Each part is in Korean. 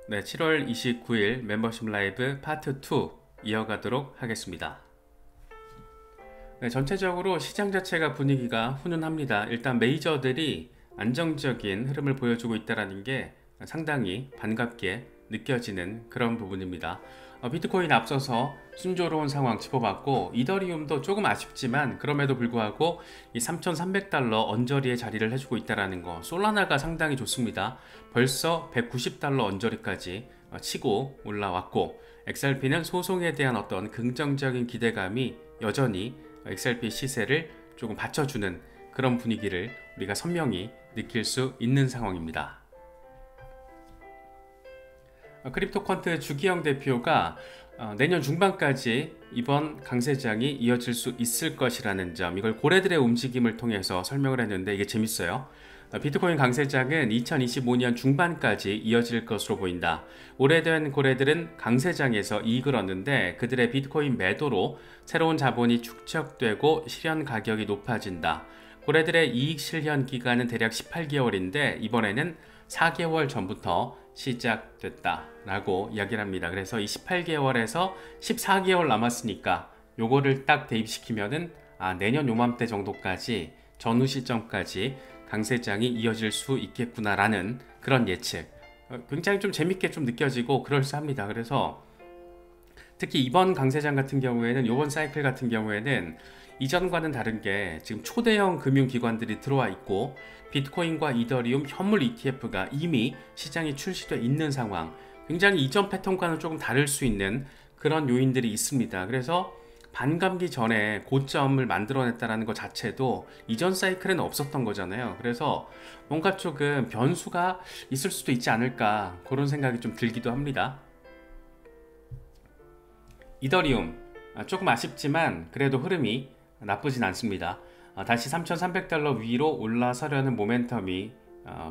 네, 7월 29일 멤버십 라이브 파트 2 이어가도록 하겠습니다. 네, 전체적으로 시장 자체가 분위기가 훈훈합니다. 일단 메이저들이 안정적인 흐름을 보여주고 있다는 게 상당히 반갑게 느껴지는 그런 부분입니다. 비트코인 앞서서 순조로운 상황 짚어봤고, 이더리움도 조금 아쉽지만 그럼에도 불구하고 이 3,300달러 언저리에 자리를 해주고 있다는 거, 솔라나가 상당히 좋습니다. 벌써 190달러 언저리까지 치고 올라왔고, XRP는 소송에 대한 어떤 긍정적인 기대감이 여전히 XRP 시세를 조금 받쳐주는 그런 분위기를 우리가 선명히 느낄 수 있는 상황입니다. 크립토컨트 주기영 대표가 내년 중반까지 이번 강세장이 이어질 수 있을 것이라는 점, 이걸 고래들의 움직임을 통해서 설명을 했는데 이게 재밌어요. 비트코인 강세장은 2025년 중반까지 이어질 것으로 보인다. 오래된 고래들은 강세장에서 이익을 얻는데 그들의 비트코인 매도로 새로운 자본이 축적되고 실현 가격이 높아진다. 고래들의 이익 실현 기간은 대략 18개월인데 이번에는 4개월 전부터 시작됐다 라고 이야기를 합니다. 그래서 이 18개월에서 14개월 남았으니까 요거를 딱 대입시키면은 내년 요맘때 정도까지, 전후 시점까지 강세장이 이어질 수 있겠구나 라는 그런 예측, 굉장히 좀 재밌게 좀 느껴지고 그럴싸합니다. 그래서 특히 이번 강세장 같은 경우에는, 이번 사이클 같은 경우에는 이전과는 다른 게 지금 초대형 금융기관들이 들어와 있고 비트코인과 이더리움 현물 ETF가 이미 시장에 출시되어 있는 상황, 굉장히 이전 패턴과는 조금 다를 수 있는 그런 요인들이 있습니다. 그래서 반감기 전에 고점을 만들어냈다는 것 자체도 이전 사이클에는 없었던 거잖아요. 그래서 뭔가 조금 변수가 있을 수도 있지 않을까, 그런 생각이 좀 들기도 합니다. 이더리움 조금 아쉽지만 그래도 흐름이 나쁘진 않습니다. 다시 3,300달러 위로 올라서려는 모멘텀이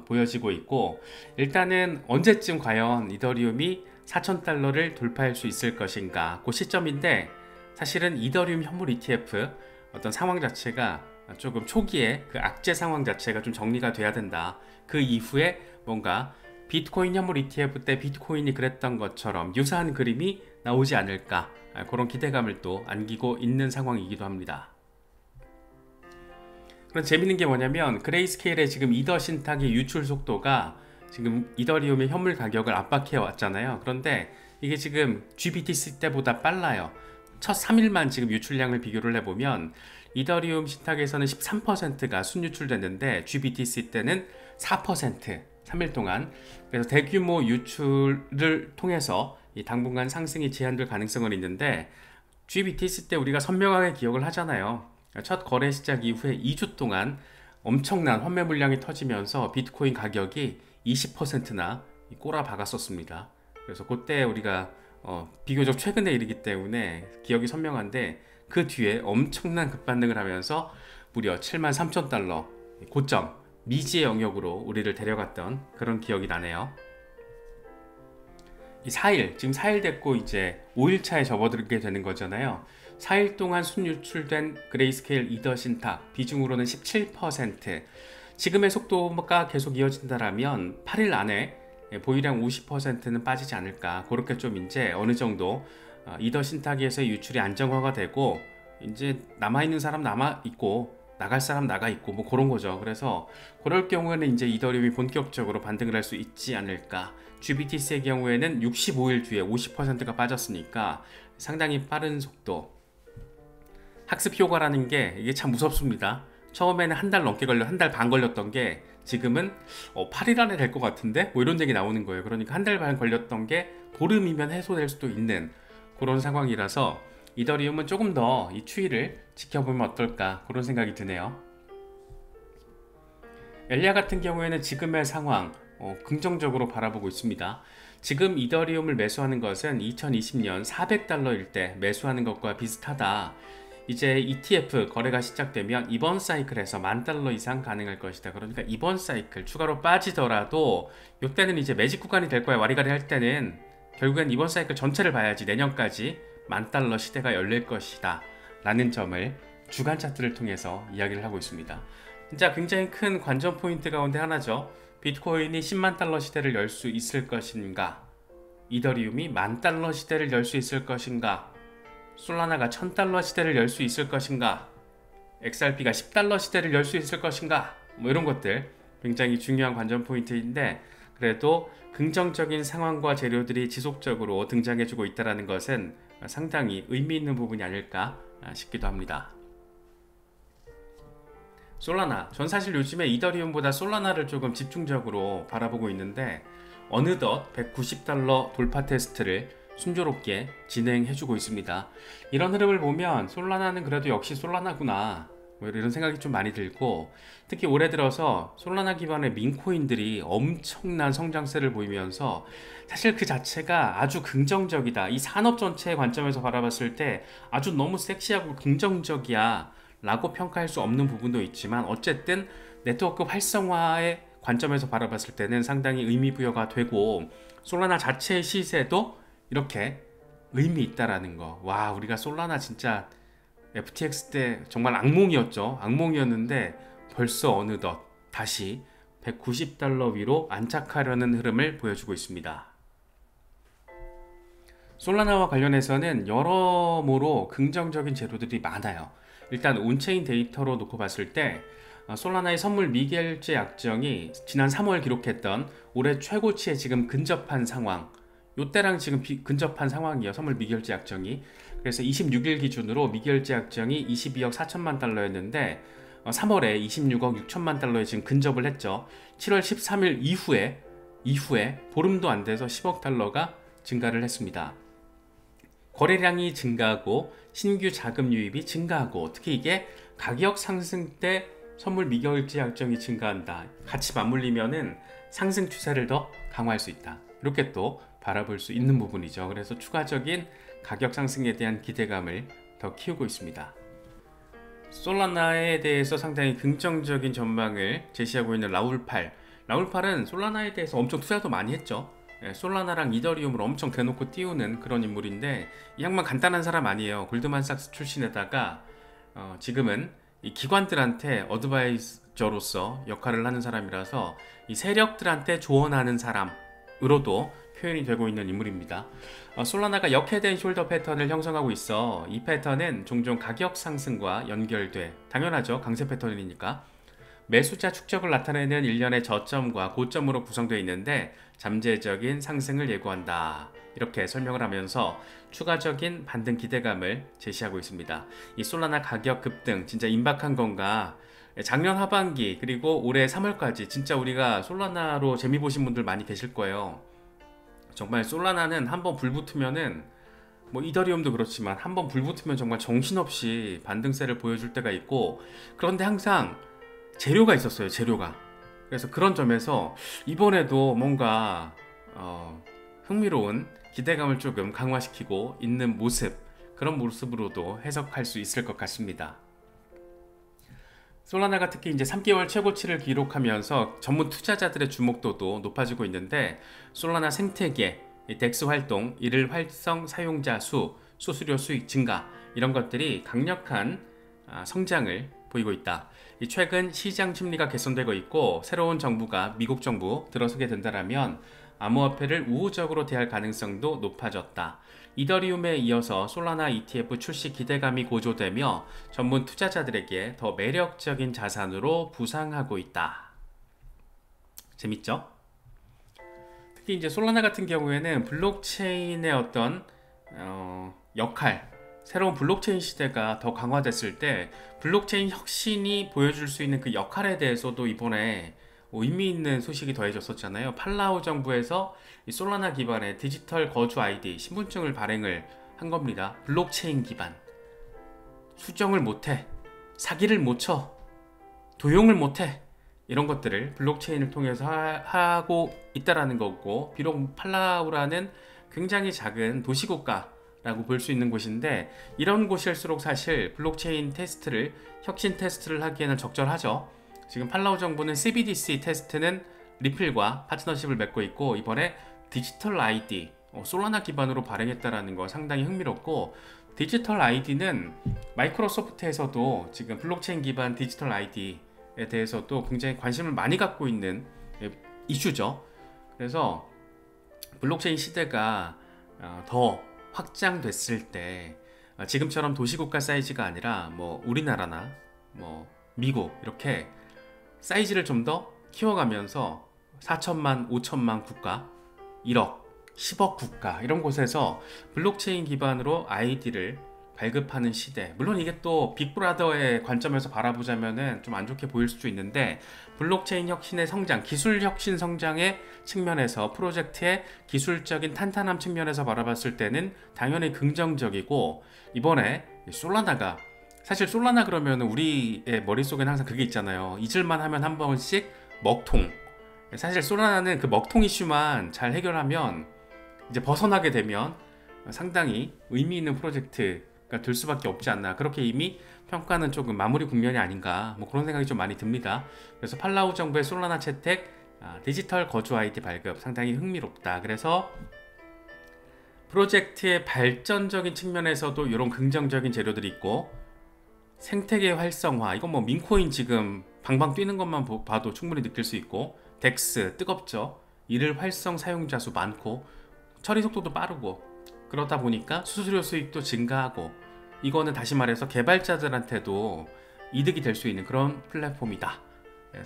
보여지고 있고, 일단은 언제쯤 과연 이더리움이 4,000달러를 돌파할 수 있을 것인가, 그 시점인데, 사실은 이더리움 현물 ETF 어떤 상황 자체가 조금 초기에 그 악재 상황 자체가 좀 정리가 돼야 된다. 그 이후에 뭔가 비트코인 현물 ETF 때 비트코인이 그랬던 것처럼 유사한 그림이 나오지 않을까, 그런 기대감을 또 안기고 있는 상황이기도 합니다. 그런 재밌는 게 뭐냐면, 그레이스케일의 지금 이더 신탁의 유출 속도가 지금 이더리움의 현물 가격을 압박해 왔잖아요. 그런데 이게 지금 GBTC 때보다 빨라요. 첫 3일만 지금 유출량을 비교를 해보면 이더리움 신탁에서는 13%가 순유출됐는데 GBTC 때는 4%, 3일 동안. 그래서 대규모 유출을 통해서 이 당분간 상승이 제한될 가능성은 있는데, GBTC 때 우리가 선명하게 기억을 하잖아요. 첫 거래 시작 이후에 2주 동안 엄청난 환매 물량이 터지면서 비트코인 가격이 20%나 꼬라 박았었습니다. 그래서 그때 우리가 비교적 최근의 일이기 때문에 기억이 선명한데, 그 뒤에 엄청난 급반등을 하면서 무려 73,000달러 고점, 미지의 영역으로 우리를 데려갔던 그런 기억이 나네요. 이 4일, 지금 4일 됐고 이제 5일차에 접어들게 되는 거잖아요. 4일 동안 순유출된 그레이스케일 이더 신탁 비중으로는 17%, 지금의 속도가 계속 이어진다라면 8일 안에 보유량 50%는 빠지지 않을까, 그렇게 좀 이제 어느 정도 이더 신탁에서의 유출이 안정화가 되고, 이제 남아있는 사람 남아있고 나갈 사람 나가있고 뭐 그런 거죠. 그래서 그럴 경우에는 이제 이더리움이 본격적으로 반등을 할 수 있지 않을까. GBTC의 경우에는 65일 뒤에 50%가 빠졌으니까 상당히 빠른 속도. 학습 효과라는 게 이게 참 무섭습니다. 처음에는 한 달 넘게 걸려, 한 달 반 걸렸던 게 지금은 8일 안에 될 것 같은데 뭐 이런 얘기 나오는 거예요. 그러니까 한 달 반 걸렸던 게 보름이면 해소될 수도 있는 그런 상황이라서 이더리움은 조금 더 이 추이를 지켜보면 어떨까, 그런 생각이 드네요. 엘리아 같은 경우에는 지금의 상황 긍정적으로 바라보고 있습니다. 지금 이더리움을 매수하는 것은 2020년 400달러일 때 매수하는 것과 비슷하다. 이제 ETF 거래가 시작되면 이번 사이클에서 10,000달러 이상 가능할 것이다. 그러니까 이번 사이클 추가로 빠지더라도 이때는 이제 매직 구간이 될 거야. 와리가리 할 때는 결국엔 이번 사이클 전체를 봐야지 내년까지 10,000달러 시대가 열릴 것이다 라는 점을 주간 차트를 통해서 이야기를 하고 있습니다. 진짜 굉장히 큰 관전 포인트 가운데 하나죠. 비트코인이 10만 달러 시대를 열 수 있을 것인가, 이더리움이 $10,000 시대를 열 수 있을 것인가? 솔라나가 $1,000 시대를 열 수 있을 것인가? XRP가 $10 시대를 열 수 있을 것인가? 뭐 이런 것들 굉장히 중요한 관전 포인트인데, 그래도 긍정적인 상황과 재료들이 지속적으로 등장해주고 있다는 것은 상당히 의미 있는 부분이 아닐까 싶기도 합니다. 솔라나, 전 사실 요즘에 이더리움보다 솔라나를 조금 집중적으로 바라보고 있는데, 어느덧 $190 돌파 테스트를 순조롭게 진행해주고 있습니다. 이런 흐름을 보면 솔라나는 그래도 역시 솔라나구나, 뭐 이런 생각이 좀 많이 들고, 특히 올해 들어서 솔라나 기반의 민코인들이 엄청난 성장세를 보이면서 사실 그 자체가 아주 긍정적이다, 이 산업 전체의 관점에서 바라봤을 때 아주 너무 섹시하고 긍정적이야 라고 평가할 수 없는 부분도 있지만, 어쨌든 네트워크 활성화의 관점에서 바라봤을 때는 상당히 의미 부여가 되고, 솔라나 자체의 시세도 이렇게 의미 있다라는 거. 와, 우리가 솔라나 진짜 FTX 때 정말 악몽이었죠. 악몽이었는데 벌써 어느덧 다시 $190 위로 안착하려는 흐름을 보여주고 있습니다. 솔라나와 관련해서는 여러모로 긍정적인 재료들이 많아요. 일단 온체인 데이터로 놓고 봤을 때 솔라나의 선물 미결제 약정이 지난 3월 기록했던 올해 최고치에 지금 근접한 상황, 요때랑 지금 근접한 상황이에요. 선물 미결제 약정이. 그래서 26일 기준으로 미결제 약정이 22억 4천만 달러였는데 3월에 26억 6천만 달러에 지금 근접을 했죠. 7월 13일 이후에 보름도 안 돼서 10억 달러가 증가를 했습니다. 거래량이 증가하고 신규 자금 유입이 증가하고, 특히 이게 가격 상승 때 선물 미결제 약정이 증가한다, 같이 맞물리면은 상승 추세를 더 강화할 수 있다, 이렇게 또 바라볼 수 있는 부분이죠. 그래서 추가적인 가격 상승에 대한 기대감을 더 키우고 있습니다. 솔라나에 대해서 상당히 긍정적인 전망을 제시하고 있는 라울팔은 솔라나에 대해서 엄청 투자도 많이 했죠. 솔라나랑 이더리움을 엄청 대놓고 띄우는 그런 인물인데, 이 양반 간단한 사람 아니에요. 골드만삭스 출신에다가 지금은 이 기관들한테 어드바이저로서 역할을 하는 사람이라서 이 세력들한테 조언하는 사람으로도 표현이 되고 있는 인물입니다. 솔라나가 역회된 숄더 패턴을 형성하고 있어 이 패턴은 종종 가격 상승과 연결돼, 당연하죠. 강세 패턴이니까. 매수자 축적을 나타내는 일련의 저점과 고점으로 구성되어 있는데 잠재적인 상승을 예고한다, 이렇게 설명을 하면서 추가적인 반등 기대감을 제시하고 있습니다. 이 솔라나 가격 급등 진짜 임박한 건가? 작년 하반기 그리고 올해 3월까지 진짜 우리가 솔라나로 재미 보신 분들 많이 계실 거예요. 정말 솔라나는 한번 불 붙으면은, 뭐 이더리움도 그렇지만 한번 불 붙으면 정말 정신없이 반등세를 보여줄 때가 있고, 그런데 항상 재료가 있었어요. 재료가. 그래서 그런 점에서 이번에도 뭔가 흥미로운 기대감을 조금 강화시키고 있는 모습, 그런 모습으로도 해석할 수 있을 것 같습니다. 솔라나가 특히 이제 3개월 최고치를 기록하면서 전문 투자자들의 주목도도 높아지고 있는데, 솔라나 생태계, 덱스 활동, 이를 활성 사용자 수, 수수료 수익 증가, 이런 것들이 강력한 성장을 보이고 있다. 최근 시장 심리가 개선되고 있고, 새로운 정부가, 미국 정부 들어서게 된다면 암호화폐를 우호적으로 대할 가능성도 높아졌다. 이더리움에 이어서 솔라나 ETF 출시 기대감이 고조되며 전문 투자자들에게 더 매력적인 자산으로 부상하고 있다. 재밌죠? 특히 이제 솔라나 같은 경우에는 블록체인의 어떤 역할, 새로운 블록체인 시대가 더 강화됐을 때 블록체인 혁신이 보여줄 수 있는 그 역할에 대해서도 이번에 의미 있는 소식이 더해졌었잖아요. 팔라우 정부에서 이 솔라나 기반의 디지털 거주 아이디 신분증을 발행을 한 겁니다. 블록체인 기반. 수정을 못해, 사기를 못 쳐, 도용을 못해, 이런 것들을 블록체인을 통해서 하고 있다라는 거고, 비록 팔라우라는 굉장히 작은 도시국가라고 볼 수 있는 곳인데, 이런 곳일수록 사실 블록체인 테스트를, 혁신 테스트를 하기에는 적절하죠. 지금 팔라우 정부는 CBDC 테스트는 리플과 파트너십을 맺고 있고, 이번에 디지털 아이디 솔라나 기반으로 발행했다라는 거 상당히 흥미롭고, 디지털 아이디는 마이크로소프트에서도 지금 블록체인 기반 디지털 아이디에 대해서도 굉장히 관심을 많이 갖고 있는 이슈죠. 그래서 블록체인 시대가 더 확장됐을 때 지금처럼 도시국가 사이즈가 아니라 뭐 우리나라나 뭐 미국 이렇게 사이즈를 좀 더 키워가면서 4천만, 5천만 국가, 1억, 10억 국가 이런 곳에서 블록체인 기반으로 아이디를 발급하는 시대. 물론 이게 또 빅브라더의 관점에서 바라보자면은 좀 안 좋게 보일 수도 있는데, 블록체인 혁신의 성장, 기술 혁신 성장의 측면에서, 프로젝트의 기술적인 탄탄함 측면에서 바라봤을 때는 당연히 긍정적이고, 이번에 솔라나가, 사실 솔라나 그러면 우리의 머릿속에는 항상 그게 있잖아요. 잊을만 하면 한 번씩 먹통. 사실 솔라나는 그 먹통 이슈만 잘 해결하면, 이제 벗어나게 되면 상당히 의미 있는 프로젝트가 될 수밖에 없지 않나. 그렇게 이미 평가는 조금 마무리 국면이 아닌가, 뭐 그런 생각이 좀 많이 듭니다. 그래서 팔라우 정부의 솔라나 채택 디지털 거주 아이디 발급 상당히 흥미롭다. 그래서 프로젝트의 발전적인 측면에서도 이런 긍정적인 재료들이 있고, 생태계 활성화, 이건 뭐 민코인 지금 방방 뛰는 것만 봐도 충분히 느낄 수 있고, 덱스 뜨겁죠. 이를 활성 사용자 수 많고 처리 속도도 빠르고, 그러다 보니까 수수료 수익도 증가하고, 이거는 다시 말해서 개발자들한테도 이득이 될 수 있는 그런 플랫폼이다.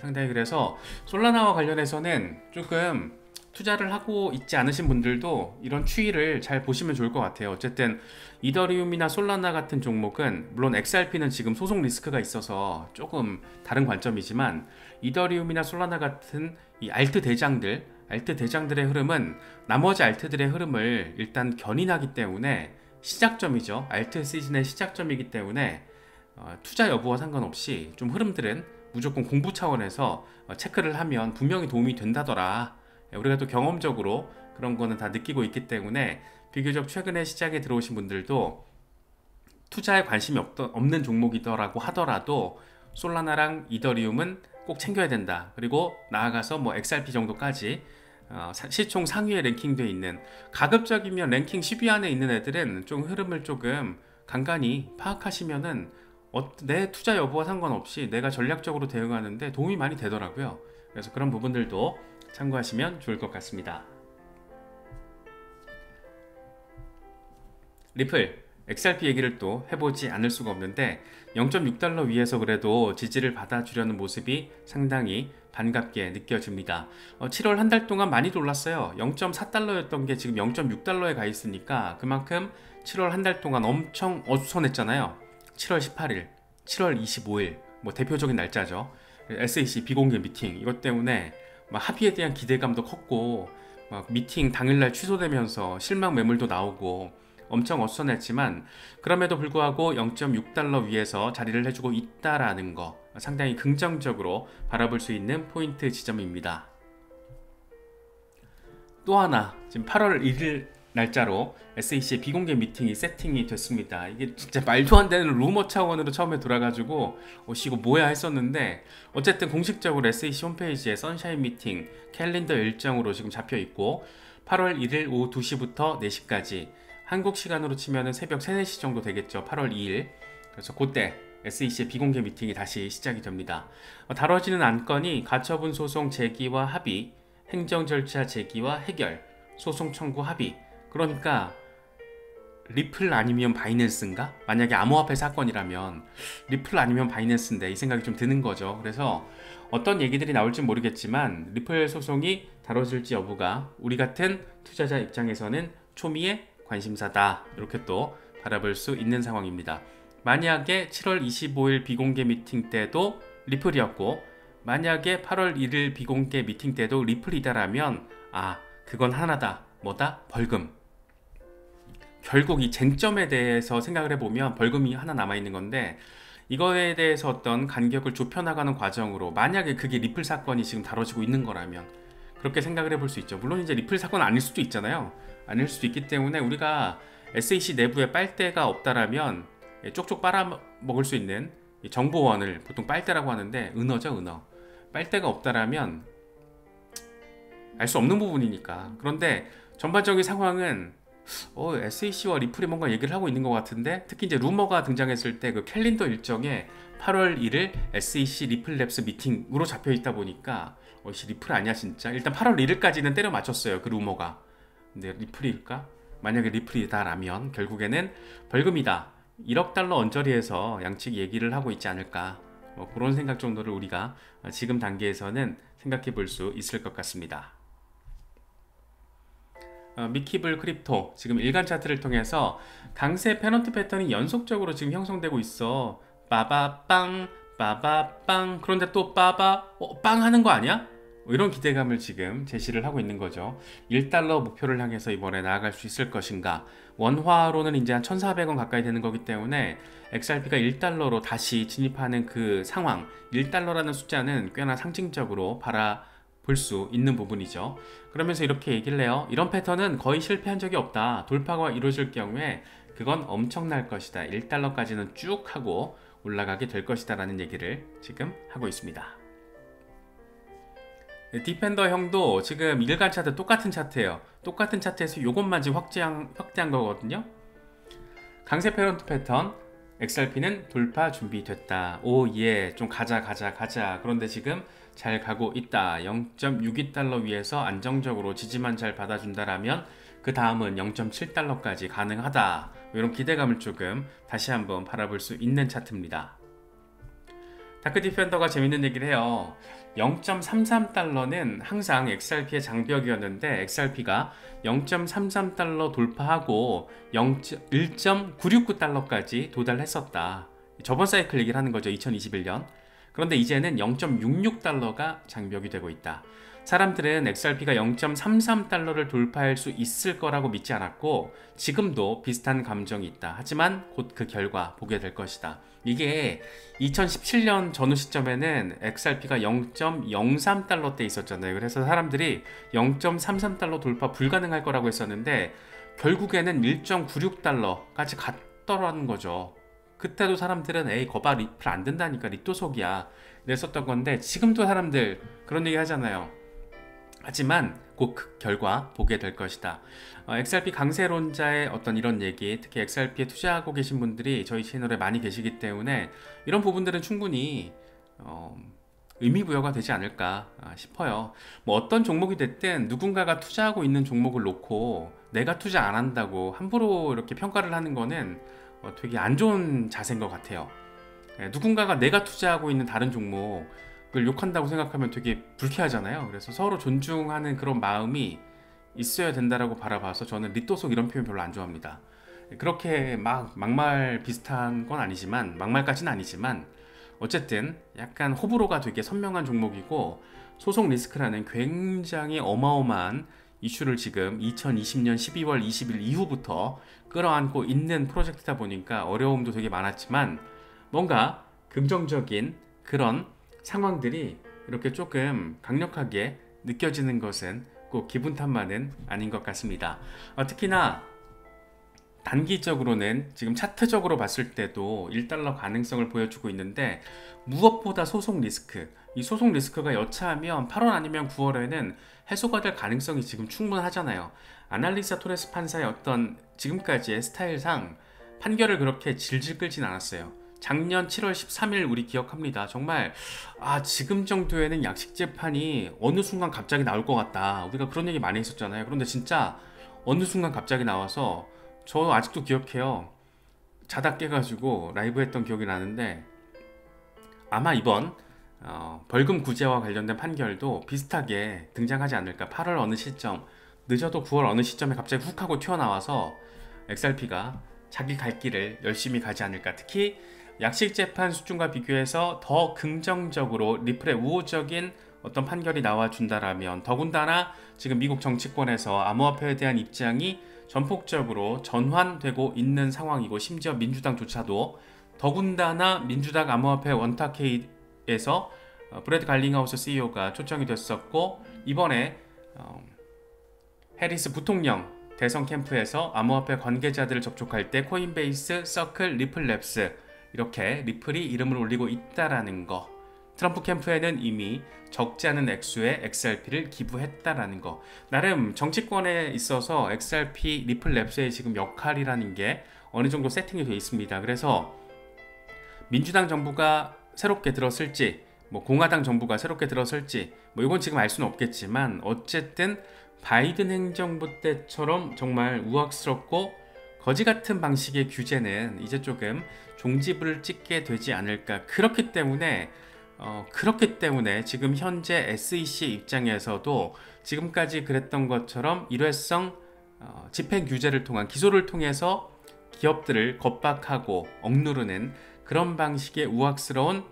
상당히 그래서 솔라나와 관련해서는 조금 투자를 하고 있지 않으신 분들도 이런 추이를 잘 보시면 좋을 것 같아요. 어쨌든 이더리움이나 솔라나 같은 종목은, 물론 XRP는 지금 소송 리스크가 있어서 조금 다른 관점이지만, 이더리움이나 솔라나 같은 이 알트 대장들의 흐름은 나머지 알트들의 흐름을 일단 견인하기 때문에, 시작점이죠. 알트 시즌의 시작점이기 때문에 투자 여부와 상관없이 좀 흐름들은 무조건 공부 차원에서 체크를 하면 분명히 도움이 된다더라. 우리가 또 경험적으로 그런 거는 다 느끼고 있기 때문에, 비교적 최근에 시장에 들어오신 분들도 투자에 관심이 없는 종목이더라고 하더라도 솔라나랑 이더리움은 꼭 챙겨야 된다. 그리고 나아가서 뭐 XRP 정도까지 시총 상위에 랭킹되어 있는, 가급적이면 랭킹 10위 안에 있는 애들은 좀 흐름을 조금 간간히 파악하시면은 내 투자 여부와 상관없이 내가 전략적으로 대응하는데 도움이 많이 되더라고요. 그래서 그런 부분들도 참고하시면 좋을 것 같습니다. 리플, XRP 얘기를 또 해보지 않을 수가 없는데, 0.6달러 위에서 그래도 지지를 받아주려는 모습이 상당히 반갑게 느껴집니다. 7월 한 달 동안 많이 올랐어요. 0.4달러였던 게 지금 0.6달러에 가 있으니까 그만큼 7월 한 달 동안 엄청 어수선했잖아요. 7월 18일, 7월 25일 뭐 대표적인 날짜죠. SEC 비공개 미팅, 이것 때문에 막 합의에 대한 기대감도 컸고, 막 미팅 당일날 취소되면서 실망 매물도 나오고 엄청 어수선했지만, 그럼에도 불구하고 0.6달러 위에서 자리를 해주고 있다라는 거 상당히 긍정적으로 바라볼 수 있는 포인트 지점입니다. 또 하나, 지금 8월 1일 날짜로 SEC의 비공개 미팅이 세팅이 됐습니다. 이게 진짜 말도 안 되는 루머 차원으로 처음에 돌아가지고 이거 뭐야 했었는데, 어쨌든 공식적으로 SEC 홈페이지에 선샤인 미팅 캘린더 일정으로 지금 잡혀 있고, 8월 1일 오후 2시부터 4시까지, 한국 시간으로 치면 새벽 3, 4시 정도 되겠죠. 8월 2일. 그래서 그때 SEC의 비공개 미팅이 다시 시작이 됩니다. 다뤄지는 안건이 가처분 소송 제기와 합의, 행정 절차 제기와 해결, 소송 청구 합의. 그러니까 리플 아니면 바이낸스인가? 만약에 암호화폐 사건이라면 리플 아니면 바이낸스인데, 이 생각이 좀 드는 거죠. 그래서 어떤 얘기들이 나올지 모르겠지만 리플 소송이 다뤄질지 여부가 우리 같은 투자자 입장에서는 초미의 관심사다, 이렇게 또 바라볼 수 있는 상황입니다. 만약에 7월 25일 비공개 미팅 때도 리플이었고, 만약에 8월 1일 비공개 미팅 때도 리플이다라면, 그건 하나다. 뭐다? 벌금. 결국 이 쟁점에 대해서 생각을 해보면 벌금이 하나 남아있는 건데, 이거에 대해서 어떤 간격을 좁혀나가는 과정으로, 만약에 그게 리플 사건이 지금 다뤄지고 있는 거라면 그렇게 생각을 해볼 수 있죠. 물론 이제 리플 사건은 아닐 수도 있잖아요. 아닐 수도 있기 때문에, 우리가 SEC 내부에 빨대가 없다라면 쪽쪽 빨아먹을 수 있는 정보원을 보통 빨대라고 하는데, 은어죠, 은어. 빨대가 없다라면 알 수 없는 부분이니까. 그런데 전반적인 상황은 SEC와 리플이 뭔가 얘기를 하고 있는 것 같은데, 특히 이제 루머가 등장했을 때 그 캘린더 일정에 8월 1일 SEC 리플랩스 미팅으로 잡혀 있다 보니까 리플 아니야 진짜. 일단 8월 1일까지는 때려 맞췄어요, 그 루머가. 근데 리플일까? 만약에 리플이다라면 결국에는 벌금이다. 1억 달러 언저리에서 양측 얘기를 하고 있지 않을까. 뭐 그런 생각 정도를 우리가 지금 단계에서는 생각해 볼 수 있을 것 같습니다. 미키블 크립토 지금 일간 차트를 통해서 강세 페넌트 패턴이 연속적으로 지금 형성되고 있어. 빠바빵 빠바빵 그런데 또 빠바 빵 하는 거 아니야? 이런 기대감을 지금 제시를 하고 있는 거죠. 1달러 목표를 향해서 이번에 나아갈 수 있을 것인가. 원화로는 이제 한 1,400원 가까이 되는 거기 때문에 XRP가 1달러로 다시 진입하는 그 상황, 1달러라는 숫자는 꽤나 상징적으로 볼 수 있는 부분이죠. 그러면서 이렇게 얘기를 해요. 이런 패턴은 거의 실패한 적이 없다. 돌파가 이루어질 경우에 그건 엄청날 것이다. 1달러까지는 쭉 하고 올라가게 될 것이다 라는 얘기를 지금 하고 있습니다. 디펜더 형도 지금 일간 차트 똑같은 차트예요. 똑같은 차트에서 요것만 지금 확대한 거거든요. 강세 페런트 패턴 XRP는 돌파 준비됐다. 오 예, 좀 가자. 그런데 지금 잘 가고 있다. 0.62달러 위에서 안정적으로 지지만 잘 받아준다라면 그 다음은 0.7달러까지 가능하다. 이런 기대감을 조금 다시 한번 바라볼 수 있는 차트입니다. 다크 디펜더가 재밌는 얘기를 해요. 0.33달러는 항상 XRP의 장벽이었는데 XRP가 0.33달러 돌파하고 1.969달러까지 도달했었다. 저번 사이클 얘기를 하는 거죠. 2021년. 그런데 이제는 0.66달러가 장벽이 되고 있다. 사람들은 XRP가 0.33달러를 돌파할 수 있을 거라고 믿지 않았고 지금도 비슷한 감정이 있다. 하지만 곧 그 결과 보게 될 것이다. 이게 2017년 전후 시점에는 XRP가 0.03달러대 있었잖아요. 그래서 사람들이 0.33달러 돌파 불가능할 거라고 했었는데 결국에는 1.96달러까지 갔더라는 거죠. 그때도 사람들은 에이 거봐 리플 안 된다니까 리또속이야 이랬었던 건데 지금도 사람들 그런 얘기 하잖아요. 하지만 곧 그 결과 보게 될 것이다. XRP 강세론자의 어떤 이런 얘기, 특히 XRP에 투자하고 계신 분들이 저희 채널에 많이 계시기 때문에 이런 부분들은 충분히 의미부여가 되지 않을까 싶어요. 뭐 어떤 종목이 됐든 누군가가 투자하고 있는 종목을 놓고 내가 투자 안 한다고 함부로 이렇게 평가를 하는 거는 되게 안 좋은 자세인 것 같아요. 누군가가 내가 투자하고 있는 다른 종목을 욕한다고 생각하면 되게 불쾌하잖아요. 그래서 서로 존중하는 그런 마음이 있어야 된다라고 바라봐서 저는 리또속 이런 표현 별로 안 좋아합니다. 그렇게 막말 비슷한 건 아니지만 막말까지는 아니지만 어쨌든 약간 호불호가 되게 선명한 종목이고 소송 리스크라는 굉장히 어마어마한 이슈를 지금 2020년 12월 20일 이후부터 끌어안고 있는 프로젝트다 보니까 어려움도 되게 많았지만 뭔가 긍정적인 그런 상황들이 이렇게 조금 강력하게 느껴지는 것은 꼭 기분 탓만은 아닌 것 같습니다. 특히나 단기적으로는 지금 차트적으로 봤을 때도 1달러 가능성을 보여주고 있는데 무엇보다 소송 리스크, 이 소송 리스크가 여차하면 8월 아니면 9월에는 해소가 될 가능성이 지금 충분하잖아요. 아날리사 토레스 판사의 어떤 지금까지의 스타일상 판결을 그렇게 질질 끌진 않았어요. 작년 7월 13일 우리 기억합니다. 정말 지금 정도에는 약식 재판이 어느 순간 갑자기 나올 것 같다. 우리가 그런 얘기 많이 했었잖아요. 그런데 진짜 어느 순간 갑자기 나와서 저 아직도 기억해요. 자다 깨가지고 라이브 했던 기억이 나는데 아마 이번 벌금 구제와 관련된 판결도 비슷하게 등장하지 않을까. 8월 어느 시점, 늦어도 9월 어느 시점에 갑자기 훅 하고 튀어나와서 XRP가 자기 갈 길을 열심히 가지 않을까. 특히 약식 재판 수준과 비교해서 더 긍정적으로 리플의 우호적인 어떤 판결이 나와준다라면, 더군다나 지금 미국 정치권에서 암호화폐에 대한 입장이 전폭적으로 전환되고 있는 상황이고, 심지어 민주당조차도 더군다나 민주당 암호화폐 원탁회의에서 브래드 갈링하우스 CEO가 초청이 됐었고, 이번에 해리스 부통령 대선 캠프에서 암호화폐 관계자들을 접촉할 때 코인베이스, 서클, 리플랩스 이렇게 리플이 이름을 올리고 있다라는 거, 트럼프 캠프에는 이미 적지 않은 액수의 XRP를 기부했다라는 거, 나름 정치권에 있어서 XRP, 리플랩스의 지금 역할이라는 게 어느 정도 세팅이 되어 있습니다. 그래서 민주당 정부가 새롭게 들어설지, 공화당 정부가 새롭게 들어설지, 이건 지금 알 수는 없겠지만 어쨌든 바이든 행정부 때처럼 정말 우악스럽고 거지 같은 방식의 규제는 이제 조금 종지부를 찍게 되지 않을까. 그렇기 때문에 지금 현재 SEC 입장에서도 지금까지 그랬던 것처럼 일회성 집행 규제를 통한 기소를 통해서 기업들을 겁박하고 억누르는 그런 방식의 우악스러운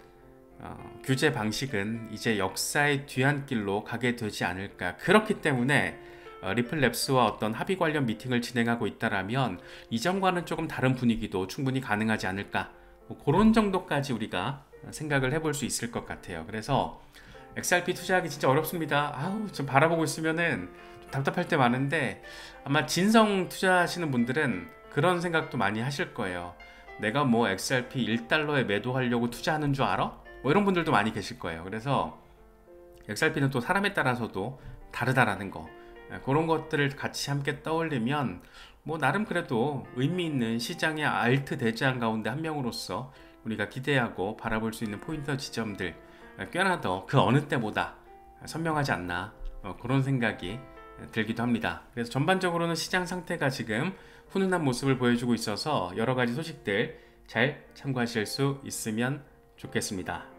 규제 방식은 이제 역사의 뒤안길로 가게 되지 않을까. 그렇기 때문에 리플랩스와 어떤 합의 관련 미팅을 진행하고 있다라면 이전과는 조금 다른 분위기도 충분히 가능하지 않을까. 뭐 그런 정도까지 우리가 생각을 해볼 수 있을 것 같아요. 그래서 XRP 투자하기 진짜 어렵습니다. 아우, 좀 바라보고 있으면은 좀 답답할 때 많은데, 아마 진성 투자하시는 분들은 그런 생각도 많이 하실 거예요. 내가 뭐 XRP 1달러에 매도하려고 투자하는 줄 알아? 뭐 이런 분들도 많이 계실 거예요. 그래서 XRP는 또 사람에 따라서도 다르다라는 거, 그런 것들을 같이 함께 떠올리면 뭐 나름 그래도 의미 있는 시장의 알트 대장 가운데 한 명으로서 우리가 기대하고 바라볼 수 있는 포인터 지점들 꽤나 더 그 어느 때보다 선명하지 않나, 그런 생각이 들기도 합니다. 그래서 전반적으로는 시장 상태가 지금 훈훈한 모습을 보여주고 있어서 여러 가지 소식들 잘 참고하실 수 있으면 좋겠습니다.